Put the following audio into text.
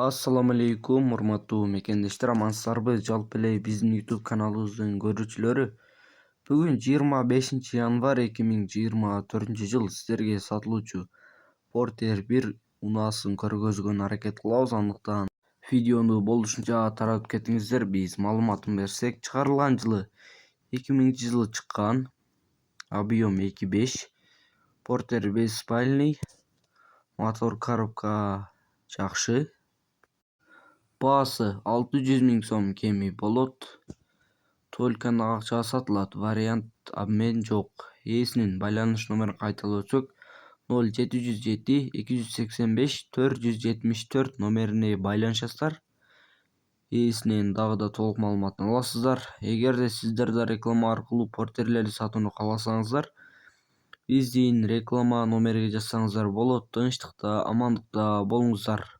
Assalamu alaikum урматтуу мекендештер, амансыздарбы? Жалпы эле биздин YouTube каналыбыздын көрүүчүлөрү. Бүгүн 25 январь 2024-жыл сиздерге сатылуучу Porter 1 унаасын көргөзгөнгө аракет кылабыз. Андыктан видеону болушунча таратып кетиңиздер. Биз маалыматын берсек, чыгарылган жылы 2000-жылы чыккан, объем 2.5, Porter 5 спальный, мотор коробка жакшы. Баасы 600 000 сом кеми болот. Тольканы акчага сатылат. Вариант обмен жок. Ээсинин байланыш номерин кайталап өтсөк, 0707 285 474 номерине байланышасыздар. Ээсинен дагы да толук маалыматын аласыздар. Эгерде сиздер да реклама аркылуу портерлерди сатууну кааласаңыздар, биздин реклама номериге жазсаңыздар болот. Тынчтыкта, амандыкта болуңуздар.